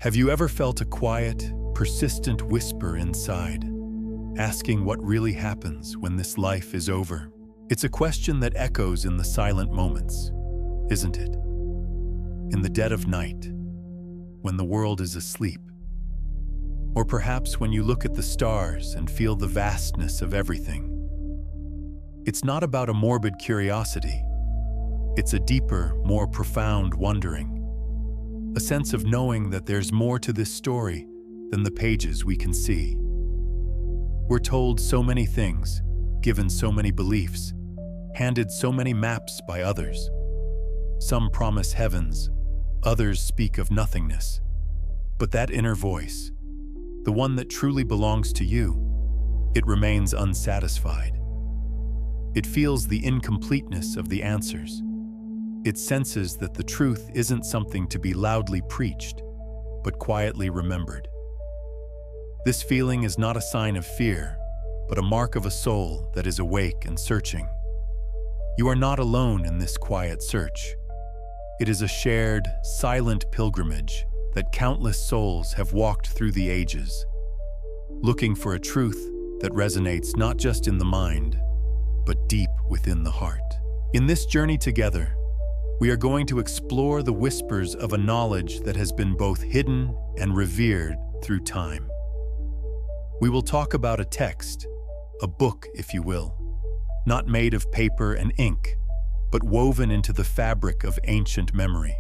Have you ever felt a quiet, persistent whisper inside, asking what really happens when this life is over? It's a question that echoes in the silent moments, isn't it? In the dead of night, when the world is asleep. Or perhaps when you look at the stars and feel the vastness of everything. It's not about a morbid curiosity. It's a deeper, more profound wondering. A sense of knowing that there's more to this story than the pages we can see. We're told so many things, given so many beliefs, handed so many maps by others. Some promise heavens, others speak of nothingness. But that inner voice, the one that truly belongs to you, it remains unsatisfied. It feels the incompleteness of the answers. It senses that the truth isn't something to be loudly preached, but quietly remembered. This feeling is not a sign of fear, but a mark of a soul that is awake and searching. You are not alone in this quiet search. It is a shared, silent pilgrimage that countless souls have walked through the ages, looking for a truth that resonates not just in the mind, but deep within the heart. In this journey together, we are going to explore the whispers of a knowledge that has been both hidden and revered through time. We will talk about a text, a book, if you will, not made of paper and ink, but woven into the fabric of ancient memory.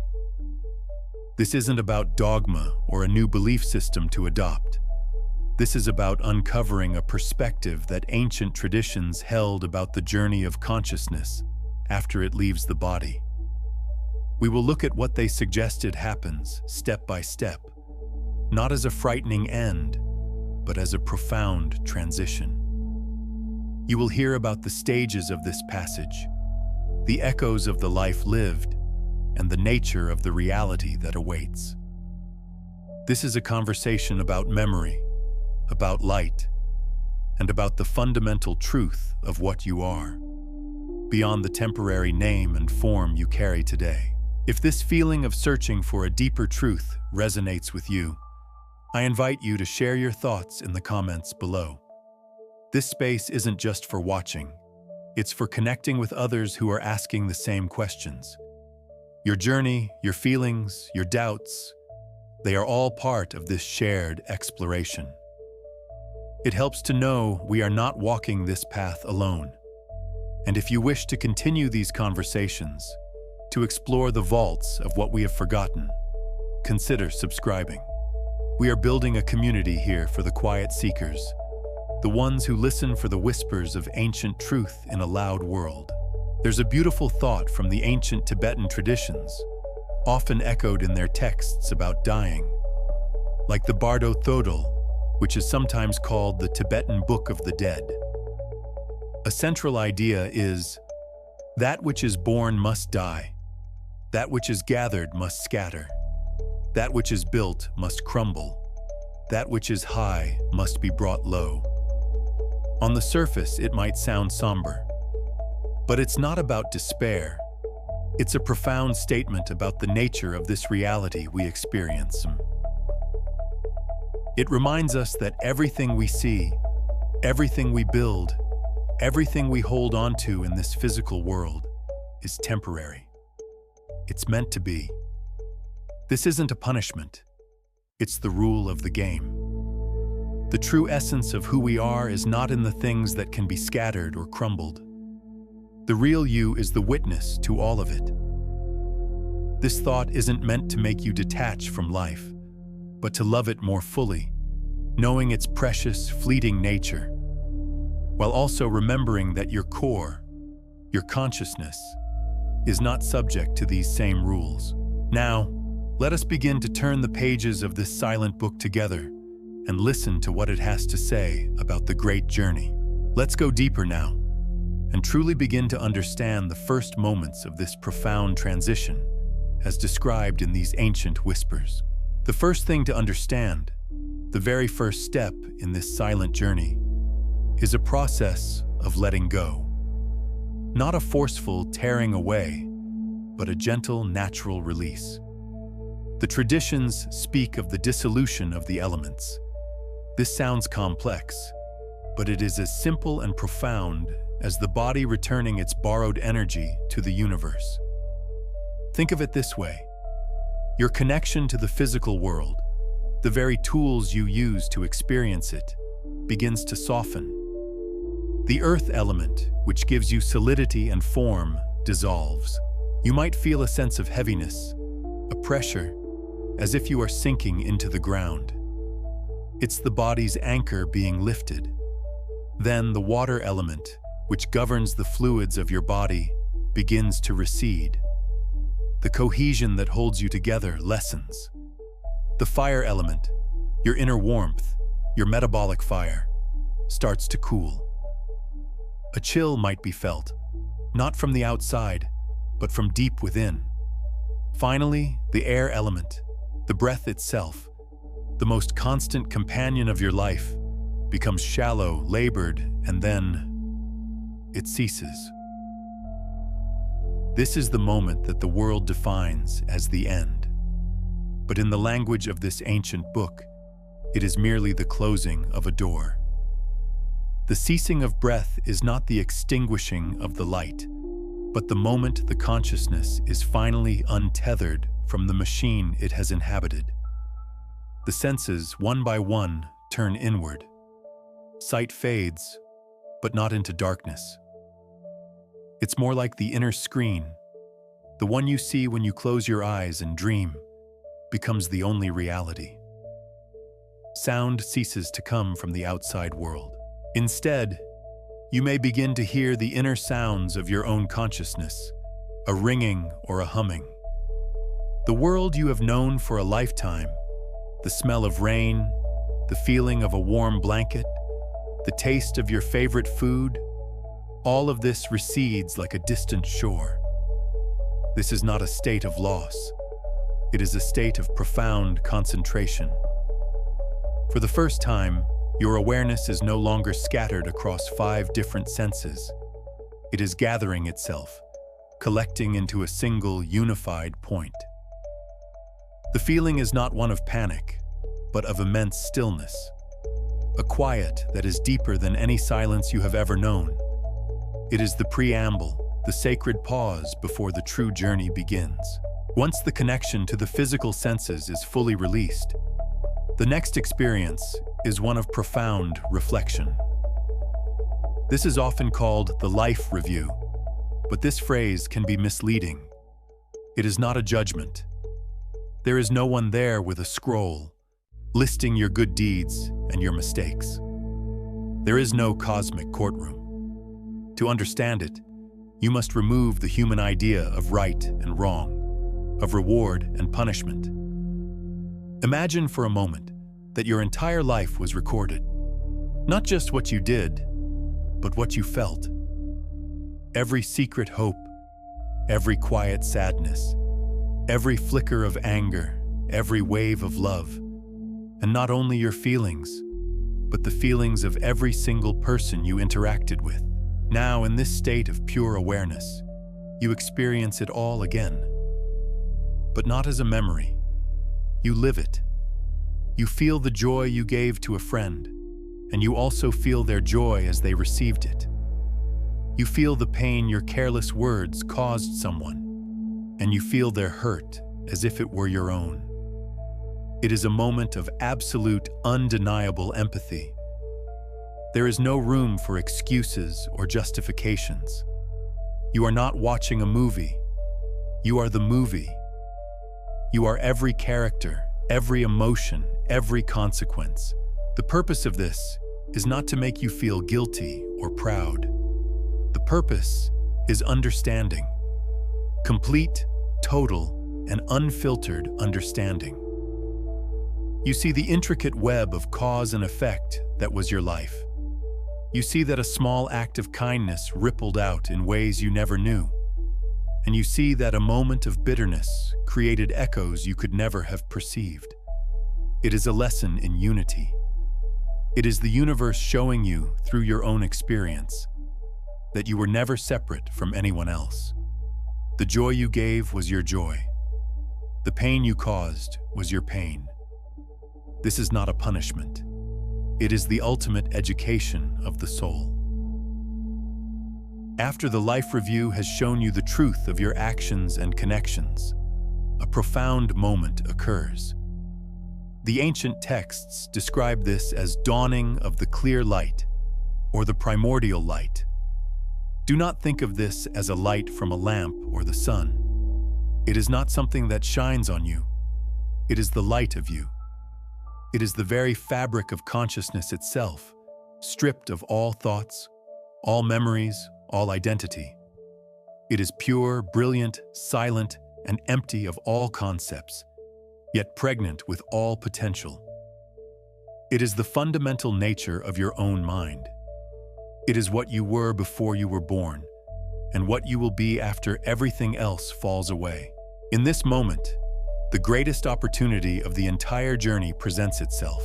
This isn't about dogma or a new belief system to adopt. This is about uncovering a perspective that ancient traditions held about the journey of consciousness after it leaves the body. We will look at what they suggested happens step by step, not as a frightening end, but as a profound transition. You will hear about the stages of this passage, the echoes of the life lived, and the nature of the reality that awaits. This is a conversation about memory, about light, and about the fundamental truth of what you are, beyond the temporary name and form you carry today. If this feeling of searching for a deeper truth resonates with you, I invite you to share your thoughts in the comments below. This space isn't just for watching, it's for connecting with others who are asking the same questions. Your journey, your feelings, your doubts, they are all part of this shared exploration. It helps to know we are not walking this path alone. And if you wish to continue these conversations, to explore the vaults of what we have forgotten, consider subscribing. We are building a community here for the quiet seekers, the ones who listen for the whispers of ancient truth in a loud world. There's a beautiful thought from the ancient Tibetan traditions, often echoed in their texts about dying, like the Bardo Thodol, which is sometimes called the Tibetan Book of the Dead. A central idea is, that which is born must die, that which is gathered must scatter, that which is built must crumble, that which is high must be brought low. On the surface, it might sound somber, but it's not about despair. It's a profound statement about the nature of this reality we experience. It reminds us that everything we see, everything we build, everything we hold on to in this physical world is temporary. It's meant to be. This isn't a punishment. It's the rule of the game. The true essence of who we are is not in the things that can be scattered or crumbled. The real you is the witness to all of it. This thought isn't meant to make you detach from life, but to love it more fully, knowing its precious, fleeting nature, while also remembering that your core, your consciousness, is not subject to these same rules. Now, let us begin to turn the pages of this silent book together and listen to what it has to say about the great journey. Let's go deeper now and truly begin to understand the first moments of this profound transition as described in these ancient whispers. The first thing to understand, the very first step in this silent journey, is a process of letting go. Not a forceful tearing away, but a gentle, natural release. The traditions speak of the dissolution of the elements. This sounds complex, but it is as simple and profound as the body returning its borrowed energy to the universe. Think of it this way. Your connection to the physical world, the very tools you use to experience it, begins to soften. The earth element, which gives you solidity and form, dissolves. You might feel a sense of heaviness, a pressure, as if you are sinking into the ground. It's the body's anchor being lifted. Then the water element, which governs the fluids of your body, begins to recede. The cohesion that holds you together lessens. The fire element, your inner warmth, your metabolic fire, starts to cool. A chill might be felt, not from the outside, but from deep within. Finally, the air element, the breath itself, the most constant companion of your life, becomes shallow, labored, and then it ceases. This is the moment that the world defines as the end. But in the language of this ancient book, it is merely the closing of a door. The ceasing of breath is not the extinguishing of the light, but the moment the consciousness is finally untethered from the machine it has inhabited. The senses, one by one, turn inward. Sight fades, but not into darkness. It's more like the inner screen. The one you see when you close your eyes and dream becomes the only reality. Sound ceases to come from the outside world. Instead, you may begin to hear the inner sounds of your own consciousness, a ringing or a humming. The world you have known for a lifetime, the smell of rain, the feeling of a warm blanket, the taste of your favorite food, all of this recedes like a distant shore. This is not a state of loss. It is a state of profound concentration. For the first time, your awareness is no longer scattered across 5 different senses. It is gathering itself, collecting into a single, unified point. The feeling is not one of panic, but of immense stillness. A quiet that is deeper than any silence you have ever known. It is the preamble, the sacred pause before the true journey begins. Once the connection to the physical senses is fully released, the next experience is one of profound reflection. This is often called the life review, but this phrase can be misleading. It is not a judgment. There is no one there with a scroll, listing your good deeds and your mistakes. There is no cosmic courtroom. To understand it, you must remove the human idea of right and wrong, of reward and punishment. Imagine for a moment that your entire life was recorded. Not just what you did, but what you felt. Every secret hope, every quiet sadness, every flicker of anger, every wave of love. And not only your feelings, but the feelings of every single person you interacted with. Now, in this state of pure awareness, you experience it all again. But not as a memory. You live it. You feel the joy you gave to a friend, and you also feel their joy as they received it. You feel the pain your careless words caused someone, and you feel their hurt as if it were your own. It is a moment of absolute, undeniable empathy. There is no room for excuses or justifications. You are not watching a movie. You are the movie. You are every character, every emotion, every consequence. The purpose of this is not to make you feel guilty or proud. The purpose is understanding. Complete, total, and unfiltered understanding. You see the intricate web of cause and effect that was your life. You see that a small act of kindness rippled out in ways you never knew. And you see that a moment of bitterness created echoes you could never have perceived. It is a lesson in unity. It is the universe showing you, through your own experience, that you were never separate from anyone else. The joy you gave was your joy. The pain you caused was your pain. This is not a punishment. It is the ultimate education of the soul. After the life review has shown you the truth of your actions and connections, a profound moment occurs. The ancient texts describe this as dawning of the clear light, or the primordial light. Do not think of this as a light from a lamp or the sun. It is not something that shines on you. It is the light of you. It is the very fabric of consciousness itself, stripped of all thoughts, all memories, all identity. It is pure, brilliant, silent, and empty of all concepts, yet pregnant with all potential. It is the fundamental nature of your own mind. It is what you were before you were born, and what you will be after everything else falls away. In this moment, the greatest opportunity of the entire journey presents itself.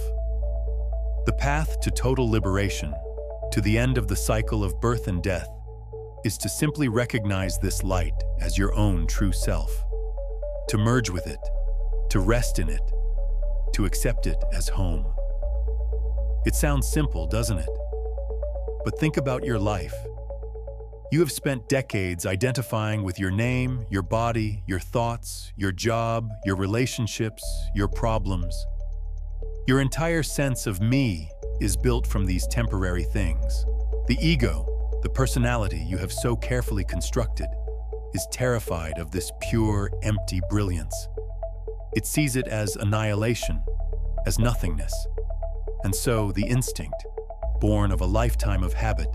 The path to total liberation, to the end of the cycle of birth and death, is to simply recognize this light as your own true self, to merge with it, to rest in it, to accept it as home. It sounds simple, doesn't it? But think about your life. You have spent decades identifying with your name, your body, your thoughts, your job, your relationships, your problems. Your entire sense of me is built from these temporary things. The ego, the personality you have so carefully constructed, is terrified of this pure, empty brilliance. It sees it as annihilation, as nothingness. And so the instinct, born of a lifetime of habit,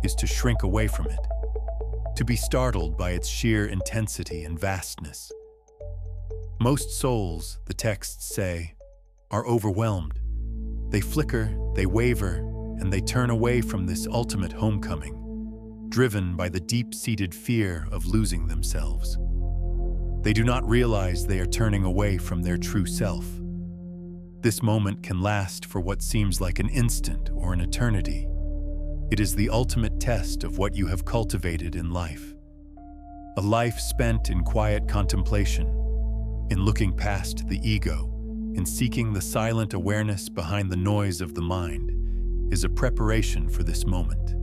is to shrink away from it, to be startled by its sheer intensity and vastness. Most souls, the texts say, are overwhelmed. They flicker, they waver, and they turn away from this ultimate homecoming, driven by the deep-seated fear of losing themselves. They do not realize they are turning away from their true self. This moment can last for what seems like an instant or an eternity. It is the ultimate test of what you have cultivated in life. A life spent in quiet contemplation, in looking past the ego, in seeking the silent awareness behind the noise of the mind, is a preparation for this moment.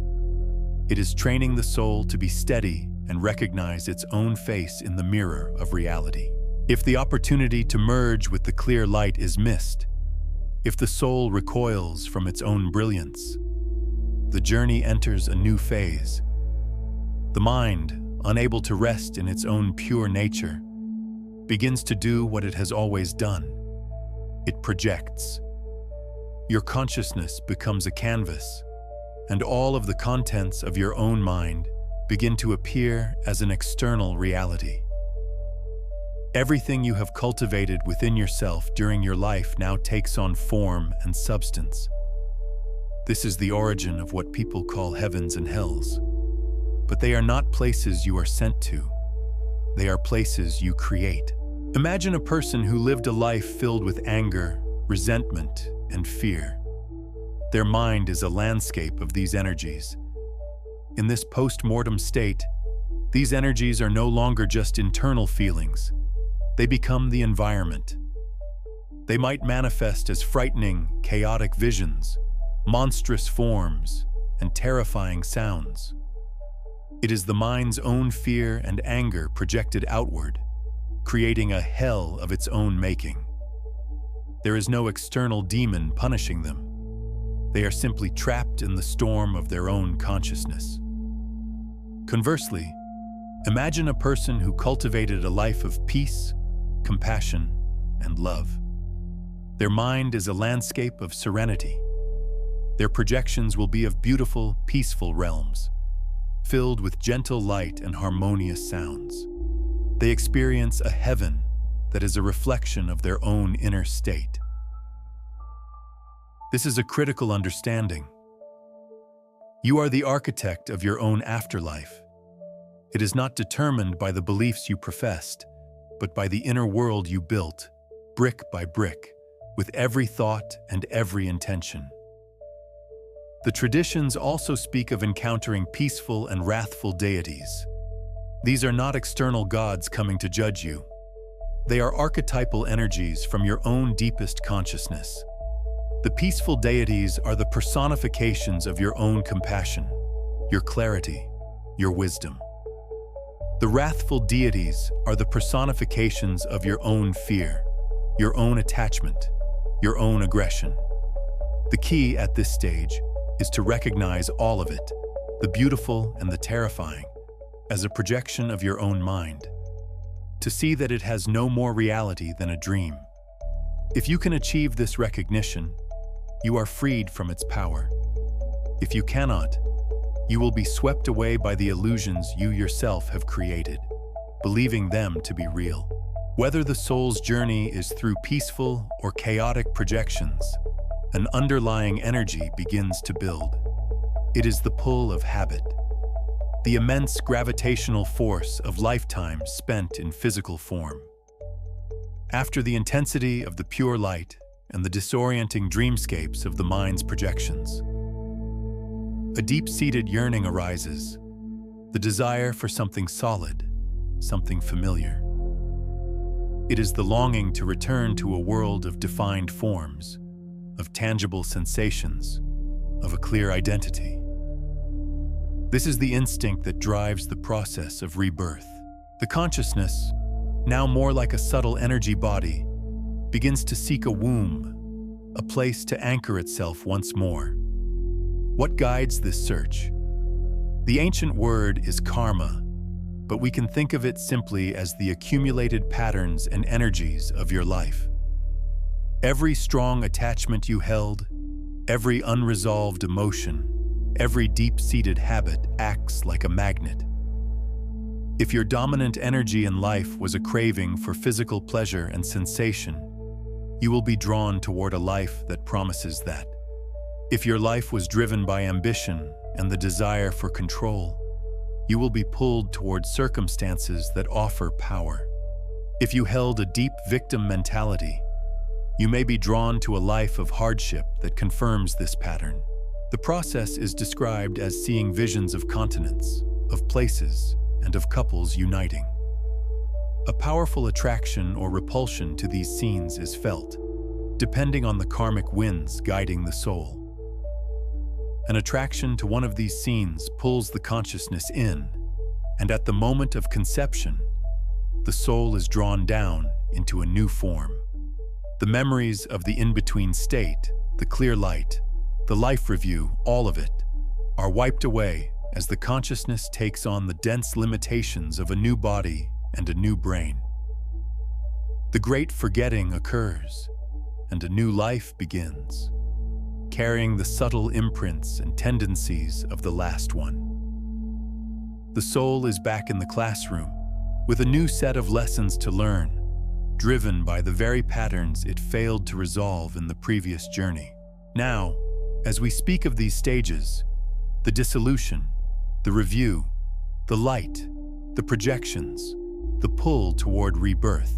It is training the soul to be steady and recognize its own face in the mirror of reality. If the opportunity to merge with the clear light is missed, if the soul recoils from its own brilliance, the journey enters a new phase. The mind, unable to rest in its own pure nature, begins to do what it has always done. It projects. Your consciousness becomes a canvas, and all of the contents of your own mind begin to appear as an external reality. Everything you have cultivated within yourself during your life now takes on form and substance. This is the origin of what people call heavens and hells. But they are not places you are sent to. They are places you create. Imagine a person who lived a life filled with anger, resentment, and fear. Their mind is a landscape of these energies. In this post-mortem state, these energies are no longer just internal feelings. They become the environment. They might manifest as frightening, chaotic visions, monstrous forms, and terrifying sounds. It is the mind's own fear and anger projected outward, creating a hell of its own making. There is no external demon punishing them. They are simply trapped in the storm of their own consciousness. Conversely, imagine a person who cultivated a life of peace, compassion, and love. Their mind is a landscape of serenity. Their projections will be of beautiful, peaceful realms, filled with gentle light and harmonious sounds. They experience a heaven that is a reflection of their own inner state. This is a critical understanding. You are the architect of your own afterlife. It is not determined by the beliefs you professed, but by the inner world you built, brick by brick, with every thought and every intention. The traditions also speak of encountering peaceful and wrathful deities. These are not external gods coming to judge you. They are archetypal energies from your own deepest consciousness. The peaceful deities are the personifications of your own compassion, your clarity, your wisdom. The wrathful deities are the personifications of your own fear, your own attachment, your own aggression. The key at this stage is to recognize all of it, the beautiful and the terrifying, as a projection of your own mind. To see that it has no more reality than a dream. If you can achieve this recognition, you are freed from its power. If you cannot, you will be swept away by the illusions you yourself have created, believing them to be real. Whether the soul's journey is through peaceful or chaotic projections, an underlying energy begins to build. It is the pull of habit, the immense gravitational force of lifetimes spent in physical form. After the intensity of the pure light and the disorienting dreamscapes of the mind's projections, a deep-seated yearning arises, the desire for something solid, something familiar. It is the longing to return to a world of defined forms, of tangible sensations, of a clear identity. This is the instinct that drives the process of rebirth. The consciousness, now more like a subtle energy body, begins to seek a womb, a place to anchor itself once more. What guides this search? The ancient word is karma, but we can think of it simply as the accumulated patterns and energies of your life. Every strong attachment you held, every unresolved emotion, every deep-seated habit acts like a magnet. If your dominant energy in life was a craving for physical pleasure and sensation, you will be drawn toward a life that promises that. If your life was driven by ambition and the desire for control, you will be pulled toward circumstances that offer power. If you held a deep victim mentality, you may be drawn to a life of hardship that confirms this pattern. The process is described as seeing visions of continents, of places, and of couples uniting. A powerful attraction or repulsion to these scenes is felt, depending on the karmic winds guiding the soul. An attraction to one of these scenes pulls the consciousness in, and at the moment of conception, the soul is drawn down into a new form. The memories of the in-between state, the clear light, the life review, all of it, are wiped away as the consciousness takes on the dense limitations of a new body and a new brain. The great forgetting occurs, and a new life begins, carrying the subtle imprints and tendencies of the last one. The soul is back in the classroom, with a new set of lessons to learn, driven by the very patterns it failed to resolve in the previous journey. Now, as we speak of these stages, the dissolution, the review, the light, the projections, the pull toward rebirth,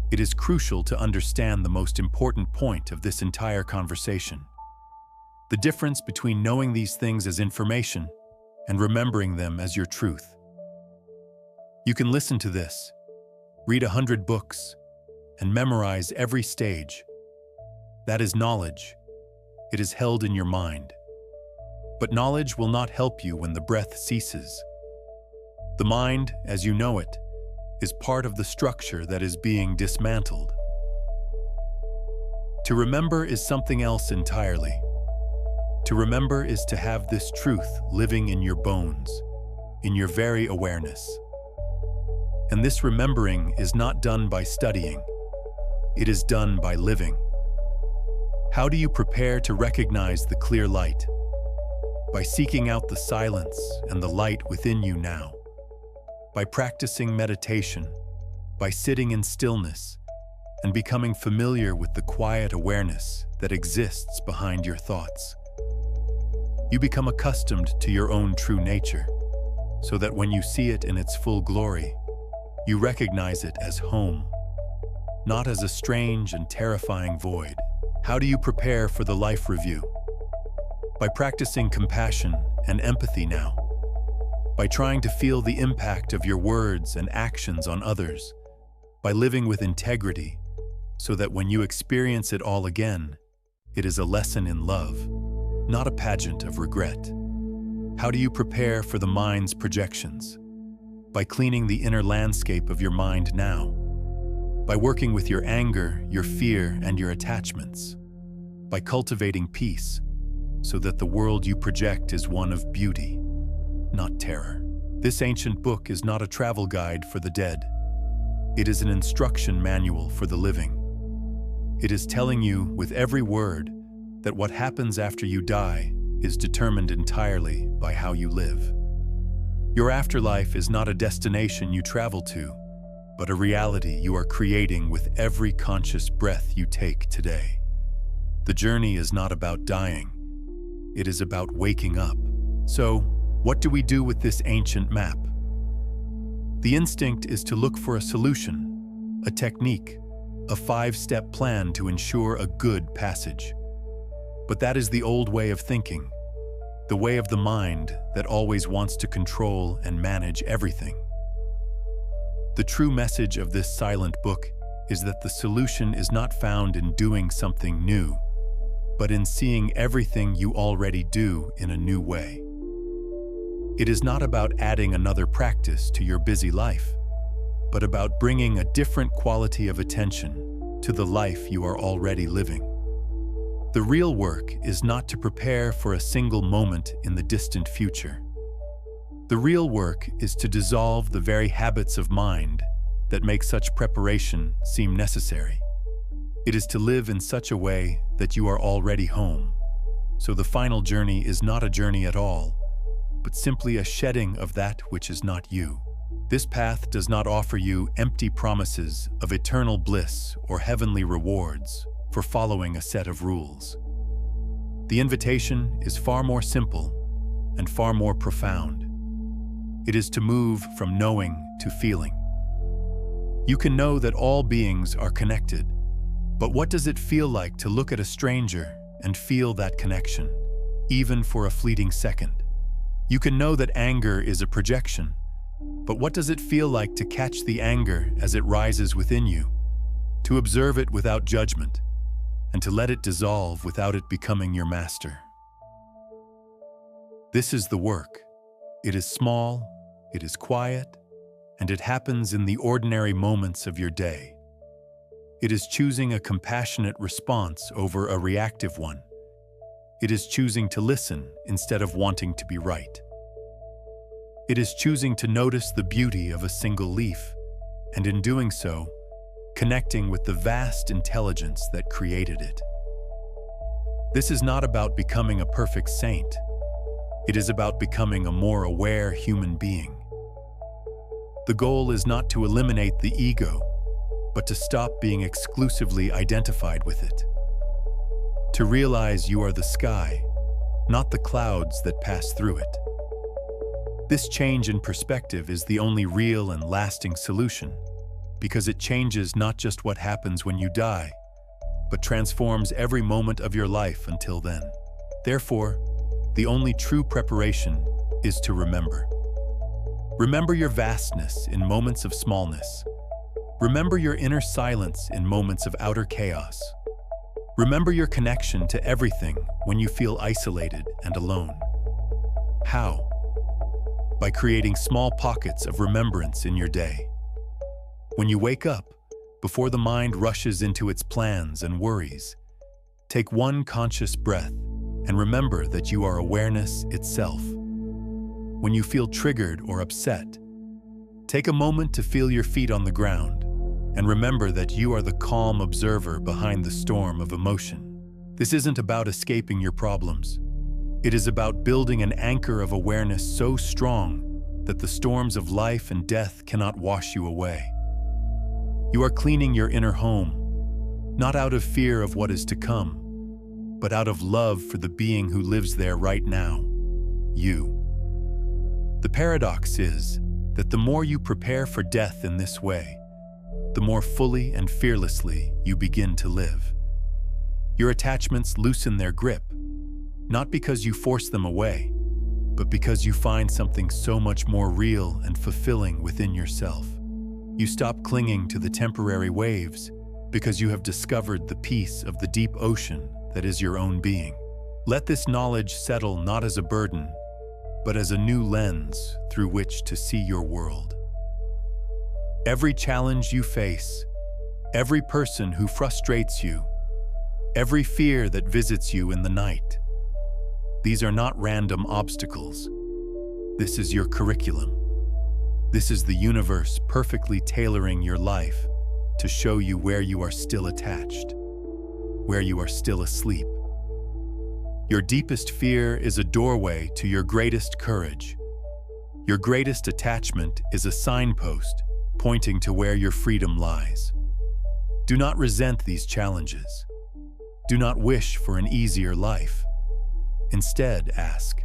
it is crucial to understand the most important point of this entire conversation: the difference between knowing these things as information and remembering them as your truth. You can listen to this, read 100 books, and memorize every stage. That is knowledge. It is held in your mind. But knowledge will not help you when the breath ceases. The mind, as you know it, is part of the structure that is being dismantled. To remember is something else entirely. To remember is to have this truth living in your bones, in your very awareness. And this remembering is not done by studying. It is done by living. How do you prepare to recognize the clear light? By seeking out the silence and the light within you now. By practicing meditation, by sitting in stillness, and becoming familiar with the quiet awareness that exists behind your thoughts. You become accustomed to your own true nature, so that when you see it in its full glory, you recognize it as home, not as a strange and terrifying void. How do you prepare for the life review? By practicing compassion and empathy now, by trying to feel the impact of your words and actions on others, by living with integrity, so that when you experience it all again, it is a lesson in love, not a pageant of regret. How do you prepare for the mind's projections? By cleaning the inner landscape of your mind now. By working with your anger, your fear, and your attachments. By cultivating peace, so that the world you project is one of beauty, not terror. This ancient book is not a travel guide for the dead. It is an instruction manual for the living. It is telling you with every word that what happens after you die is determined entirely by how you live. Your afterlife is not a destination you travel to, but a reality you are creating with every conscious breath you take today. The journey is not about dying. It is about waking up. So, what do we do with this ancient map? The instinct is to look for a solution, a technique, a 5-step plan to ensure a good passage. But that is the old way of thinking, the way of the mind that always wants to control and manage everything. The true message of this silent book is that the solution is not found in doing something new, but in seeing everything you already do in a new way. It is not about adding another practice to your busy life, but about bringing a different quality of attention to the life you are already living. The real work is not to prepare for a single moment in the distant future. The real work is to dissolve the very habits of mind that make such preparation seem necessary. It is to live in such a way that you are already home, so the final journey is not a journey at all, but simply a shedding of that which is not you. This path does not offer you empty promises of eternal bliss or heavenly rewards for following a set of rules. The invitation is far more simple and far more profound. It is to move from knowing to feeling. You can know that all beings are connected, but what does it feel like to look at a stranger and feel that connection, even for a fleeting second? You can know that anger is a projection, but what does it feel like to catch the anger as it rises within you, to observe it without judgment, and to let it dissolve without it becoming your master? This is the work. It is small, it is quiet, and it happens in the ordinary moments of your day. It is choosing a compassionate response over a reactive one. It is choosing to listen instead of wanting to be right. It is choosing to notice the beauty of a single leaf, and in doing so, connecting with the vast intelligence that created it. This is not about becoming a perfect saint. It is about becoming a more aware human being. The goal is not to eliminate the ego, but to stop being exclusively identified with it. To realize you are the sky, not the clouds that pass through it. This change in perspective is the only real and lasting solution, because it changes not just what happens when you die, but transforms every moment of your life until then. Therefore, the only true preparation is to remember. Remember your vastness in moments of smallness. Remember your inner silence in moments of outer chaos. Remember your connection to everything when you feel isolated and alone. How? By creating small pockets of remembrance in your day. When you wake up, before the mind rushes into its plans and worries, take one conscious breath and remember that you are awareness itself. When you feel triggered or upset, take a moment to feel your feet on the ground and remember that you are the calm observer behind the storm of emotion. This isn't about escaping your problems. It is about building an anchor of awareness so strong that the storms of life and death cannot wash you away. You are cleaning your inner home, not out of fear of what is to come, but out of love for the being who lives there right now, you. The paradox is that the more you prepare for death in this way, the more fully and fearlessly you begin to live. Your attachments loosen their grip, not because you force them away, but because you find something so much more real and fulfilling within yourself. You stop clinging to the temporary waves because you have discovered the peace of the deep ocean that is your own being. Let this knowledge settle not as a burden, but as a new lens through which to see your world. Every challenge you face, every person who frustrates you, every fear that visits you in the night, these are not random obstacles. This is your curriculum. This is the universe perfectly tailoring your life to show you where you are still attached, where you are still asleep. Your deepest fear is a doorway to your greatest courage. Your greatest attachment is a signpost pointing to where your freedom lies. Do not resent these challenges. Do not wish for an easier life. Instead, ask,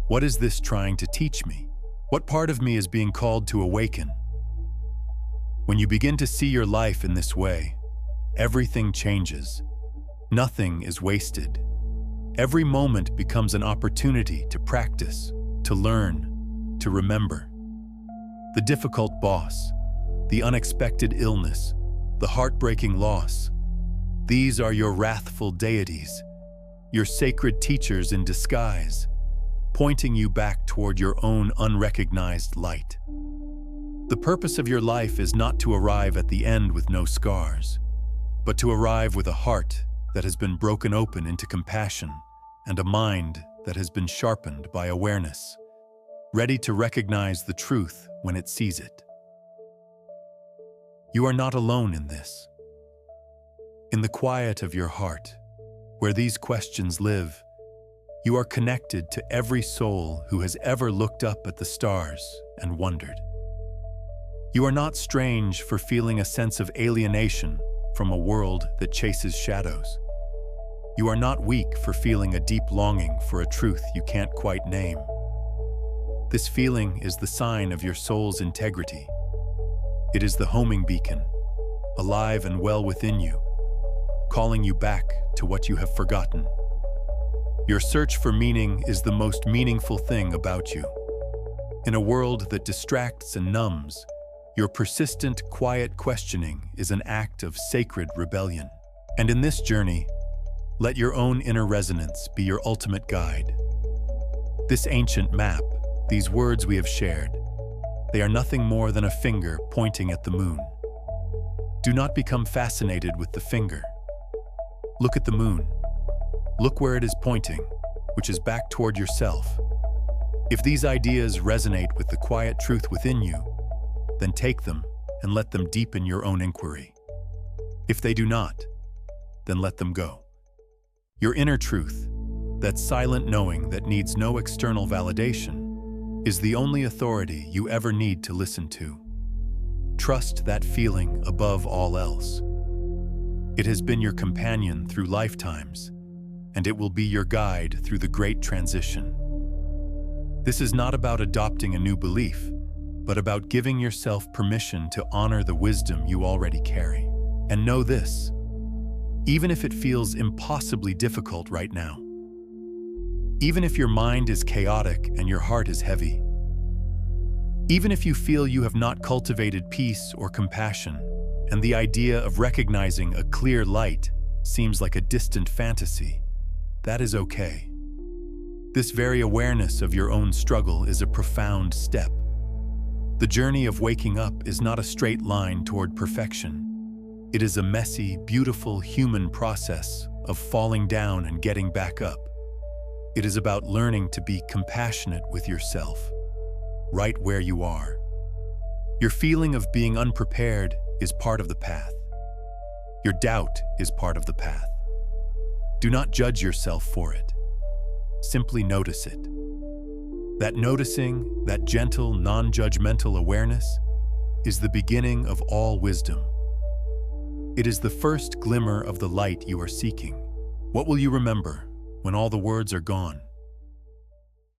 what is this trying to teach me? What part of me is being called to awaken? When you begin to see your life in this way, everything changes. Nothing is wasted. Every moment becomes an opportunity to practice, to learn, to remember. The difficult boss, the unexpected illness, the heartbreaking loss, these are your wrathful deities, your sacred teachers in disguise, pointing you back toward your own unrecognized light. The purpose of your life is not to arrive at the end with no scars, but to arrive with a heart that has been broken open into compassion and a mind that has been sharpened by awareness, ready to recognize the truth when it sees it. You are not alone in this. In the quiet of your heart, where these questions live, you are connected to every soul who has ever looked up at the stars and wondered. You are not strange for feeling a sense of alienation from a world that chases shadows. You are not weak for feeling a deep longing for a truth you can't quite name. This feeling is the sign of your soul's integrity. It is the homing beacon, alive and well within you, calling you back to what you have forgotten. Your search for meaning is the most meaningful thing about you. In a world that distracts and numbs, your persistent, quiet questioning is an act of sacred rebellion. And in this journey, let your own inner resonance be your ultimate guide. This ancient map, these words we have shared, they are nothing more than a finger pointing at the moon. Do not become fascinated with the finger. Look at the moon. Look where it is pointing, which is back toward yourself. If these ideas resonate with the quiet truth within you, then take them and let them deepen your own inquiry. If they do not, then let them go. Your inner truth, that silent knowing that needs no external validation, is the only authority you ever need to listen to. Trust that feeling above all else. It has been your companion through lifetimes, and it will be your guide through the great transition. This is not about adopting a new belief, but about giving yourself permission to honor the wisdom you already carry. And know this, even if it feels impossibly difficult right now, even if your mind is chaotic and your heart is heavy, even if you feel you have not cultivated peace or compassion, and the idea of recognizing a clear light seems like a distant fantasy, that is okay. This very awareness of your own struggle is a profound step. The journey of waking up is not a straight line toward perfection. It is a messy, beautiful human process of falling down and getting back up. It is about learning to be compassionate with yourself, right where you are. Your feeling of being unprepared is part of the path. Your doubt is part of the path. Do not judge yourself for it. Simply notice it. That noticing, that gentle, non-judgmental awareness, is the beginning of all wisdom. It is the first glimmer of the light you are seeking. What will you remember when all the words are gone?